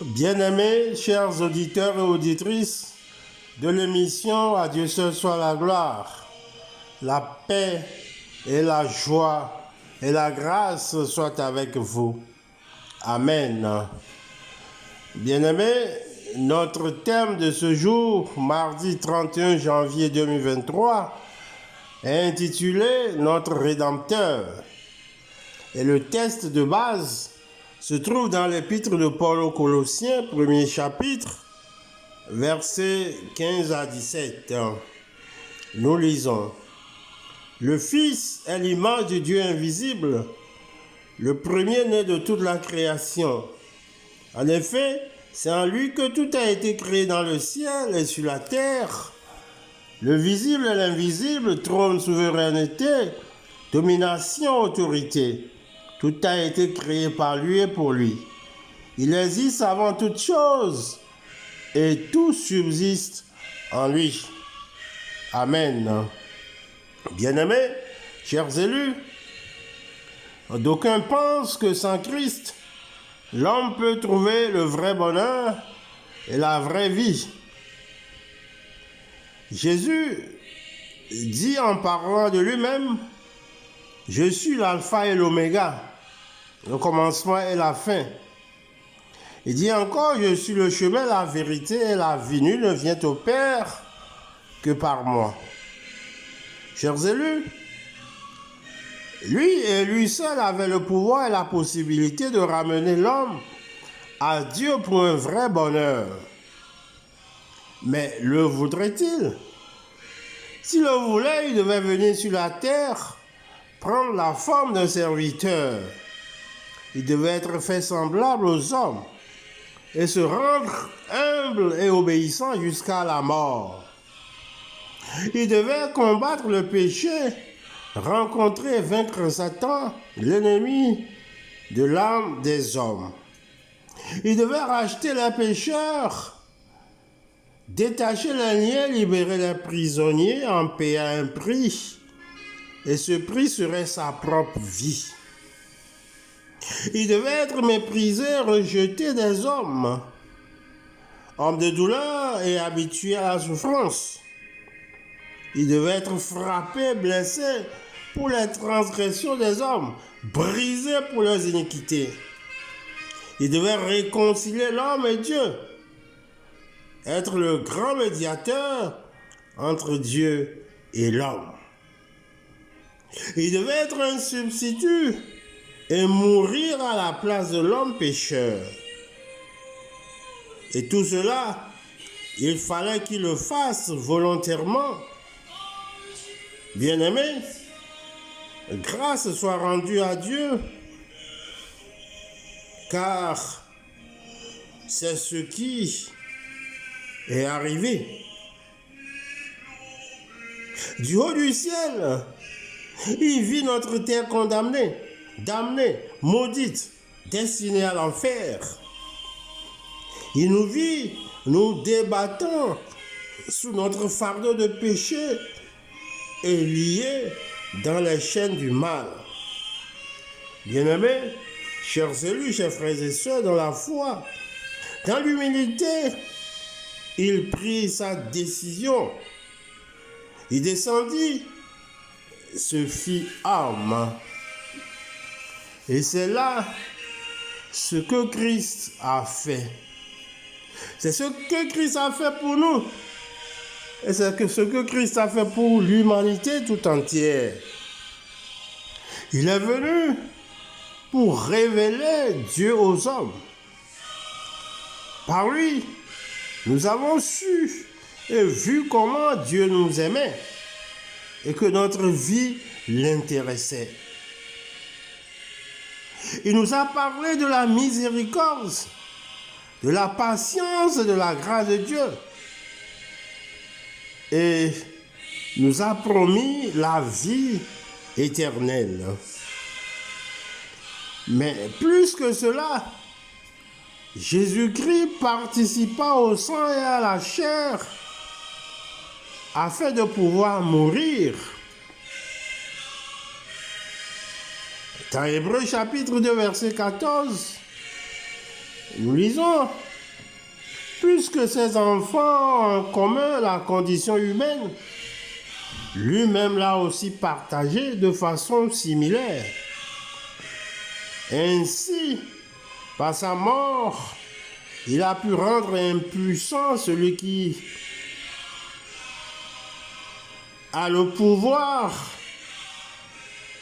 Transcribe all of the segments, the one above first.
Bien-aimés, chers auditeurs et auditrices de l'émission À Dieu seul soit la gloire, la paix et la joie et la grâce soient avec vous. Amen. Bien-aimés, notre thème de ce jour, mardi 31 janvier 2023, est intitulé Notre Rédempteur. Et le texte de base se trouve dans l'épître de Paul aux Colossiens, premier chapitre, versets 15 à 17. Nous lisons. Le Fils est l'image de Dieu invisible, le premier-né de toute la création. En effet, c'est en lui que tout a été créé dans le ciel et sur la terre. Le visible et l'invisible, trône, souveraineté, domination, autorité. Tout a été créé par lui et pour lui. Il existe avant toute chose et tout subsiste en lui. Amen. Bien-aimés, chers élus, d'aucuns pensent que sans Christ, l'homme peut trouver le vrai bonheur et la vraie vie. Jésus dit en parlant de lui-même, « Je suis l'alpha et l'oméga, le commencement et la fin. » Il dit encore, « Je suis le chemin, la vérité et la vie. Nul ne vient au Père que par moi. » Chers élus, lui et lui seul avait le pouvoir et la possibilité de ramener l'homme à Dieu pour un vrai bonheur. Mais le voudrait-il? S'il le voulait, il devait venir sur la terre, prendre la forme d'un serviteur. Il devait être fait semblable aux hommes et se rendre humble et obéissant jusqu'à la mort. Il devait combattre le péché, rencontrer et vaincre Satan, l'ennemi de l'âme des hommes. Il devait racheter les pécheurs, détacher les liens, libérer les prisonniers, en payer un prix. Et ce prix serait sa propre vie. Il devait être méprisé, rejeté des hommes, homme de douleur et habitué à la souffrance. Il devait être frappé, blessé pour les transgressions des hommes, brisé pour leurs iniquités. Il devait réconcilier l'homme et Dieu, être le grand médiateur entre Dieu et l'homme. Il devait être un substitut et mourir à la place de l'homme pécheur. Et tout cela, il fallait qu'il le fasse volontairement. Bien-aimés, grâce soit rendue à Dieu, car c'est ce qui est arrivé. Du haut du ciel, il vit notre terre condamnée, damnée, maudite, destinée à l'enfer. Il nous vit, nous débattant sous notre fardeau de péché et liés dans les chaînes du mal. Bien-aimés, chers élus, chers frères et sœurs dans la foi, dans l'humilité, il prit sa décision. Il descendit, se fit homme. Et c'est là ce que Christ a fait. C'est ce que Christ a fait pour nous. Et c'est ce que Christ a fait pour l'humanité tout entière. Il est venu pour révéler Dieu aux hommes. Par lui, nous avons su et vu comment Dieu nous aimait et que notre vie l'intéressait. Il nous a parlé de la miséricorde, de la patience et de la grâce de Dieu. Et nous a promis la vie éternelle. Mais plus que cela, Jésus-Christ participa au sang et à la chair afin de pouvoir mourir. Dans Hébreux chapitre 2, verset 14, nous lisons puisque ses enfants ont en commun la condition humaine, lui-même l'a aussi partagé de façon similaire. Ainsi, par sa mort, il a pu rendre impuissant celui qui a le pouvoir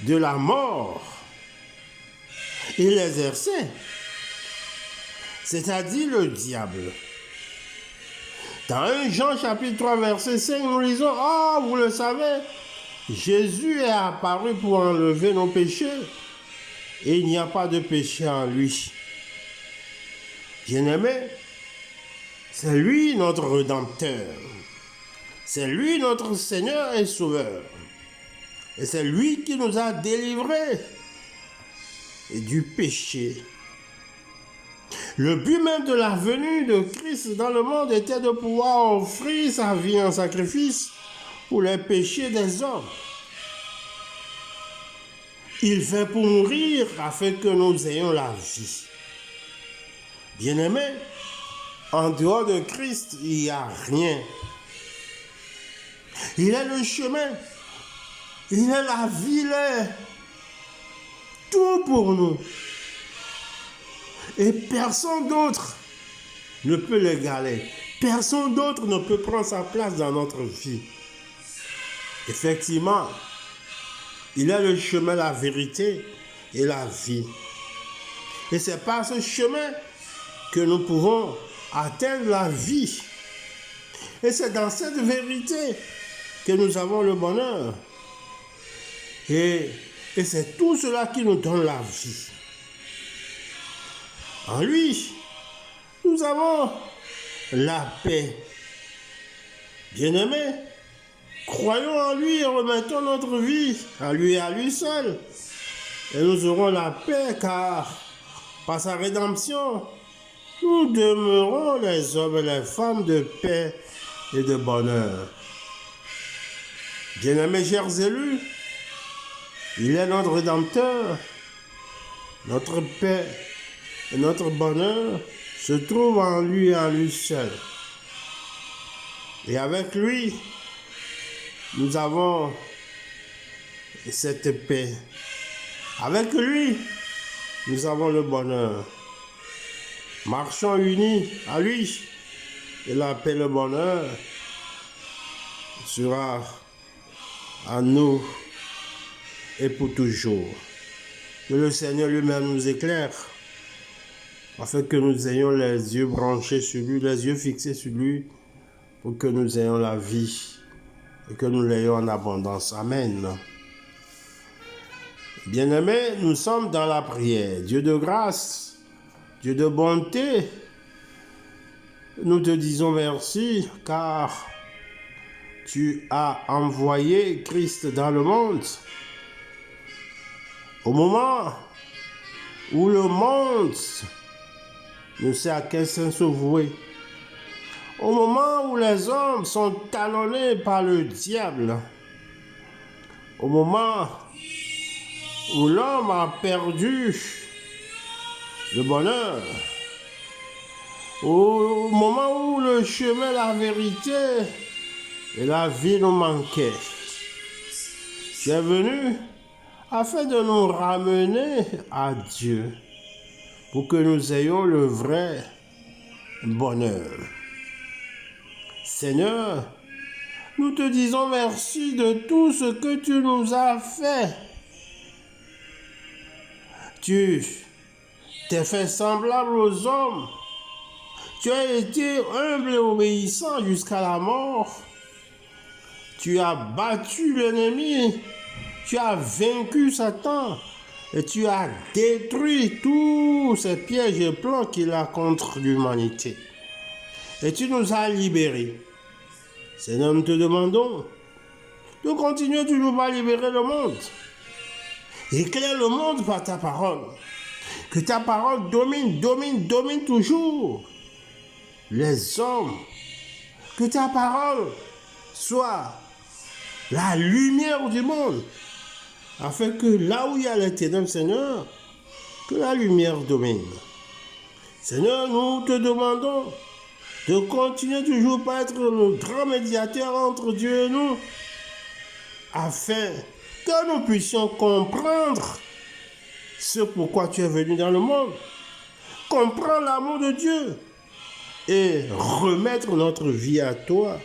de la mort. Il l'exerçait, c'est-à-dire le diable. Dans 1 Jean chapitre 3 verset 5, nous lisons, « Ah, vous le savez, Jésus est apparu pour enlever nos péchés, et il n'y a pas de péché en lui. » Bien-aimé, c'est lui notre Rédempteur. C'est lui notre Seigneur et Sauveur. Et c'est lui qui nous a délivrés du péché. Le but même de la venue de Christ dans le monde était de pouvoir offrir sa vie en sacrifice pour les péchés des hommes. Il fait pour mourir afin que nous ayons la vie. Bien-aimés, en dehors de Christ, il n'y a rien. Il est le chemin, il est la vie, il est tout pour nous. Et personne d'autre ne peut l'égaler. Personne d'autre ne peut prendre sa place dans notre vie. Effectivement, il est le chemin, la vérité et la vie. Et c'est par ce chemin que nous pouvons atteindre la vie. Et c'est dans cette vérité que nous avons le bonheur. Et c'est tout cela qui nous donne la vie. En lui, nous avons la paix. Bien-aimés, croyons en lui et remettons notre vie à lui et à lui seul. Et nous aurons la paix car par sa rédemption, nous demeurons les hommes et les femmes de paix et de bonheur. Bien-aimés chers élus, il est notre Rédempteur, notre paix et notre bonheur se trouvent en lui et en lui seul. Et avec lui, nous avons cette paix. Avec lui, nous avons le bonheur. Marchons unis à lui et la paix et le bonheur sera à nous et pour toujours. Que le Seigneur lui-même nous éclaire afin que nous ayons les yeux branchés sur lui, les yeux fixés sur lui, pour que nous ayons la vie et que nous l'ayons en abondance. Amen. Bien-aimés, nous sommes dans la prière. Dieu de grâce, Dieu de bonté, nous te disons merci car tu as envoyé Christ dans le monde au moment où le monde ne sait à quel sens se vouer. Au moment où les hommes sont talonnés par le diable. Au moment où l'homme a perdu le bonheur. Au moment où le chemin, la vérité et la vie nous manquaient. Tu es venu afin de nous ramener à Dieu pour que nous ayons le vrai bonheur. Seigneur, nous te disons merci de tout ce que tu nous as fait. Tu t'es fait semblable aux hommes. Tu as été humble et obéissant jusqu'à la mort. Tu as battu l'ennemi. Tu as vaincu Satan. Et tu as détruit tous ces pièges et plans qu'il a contre l'humanité. Et tu nous as libérés. Seigneur, nous te demandons de continuer toujours à libérer le monde. Éclaire le monde par ta parole. Que ta parole domine toujours les hommes. Que ta parole soit la lumière du monde. Afin que là où il y a les ténèbres, Seigneur, que la lumière domine. Seigneur, nous te demandons de continuer toujours par être le grand médiateur entre Dieu et nous, afin que nous puissions comprendre ce pourquoi tu es venu dans le monde, comprendre l'amour de Dieu et remettre notre vie à toi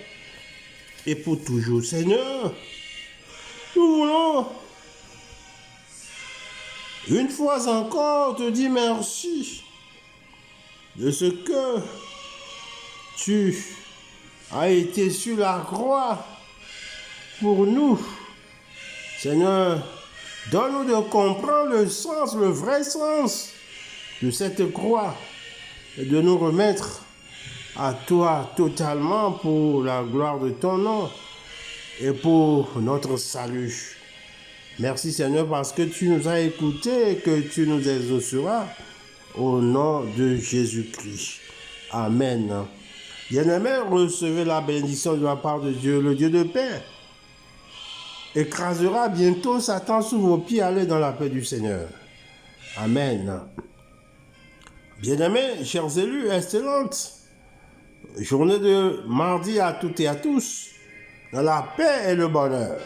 et pour toujours. Seigneur, nous voulons une fois encore te dire merci de ce que tu as été sur la croix pour nous. Seigneur, donne-nous de comprendre le sens, le vrai sens de cette croix et de nous remettre à toi totalement pour la gloire de ton nom et pour notre salut. Merci Seigneur parce que tu nous as écoutés et que tu nous exauceras au nom de Jésus-Christ. Amen. Bien-aimés, recevez la bénédiction de la part de Dieu, le Dieu de paix. Écrasera bientôt Satan sous vos pieds, allez dans la paix du Seigneur. Amen. Bien-aimés, chers élus, excellente journée de mardi à toutes et à tous, dans la paix et le bonheur.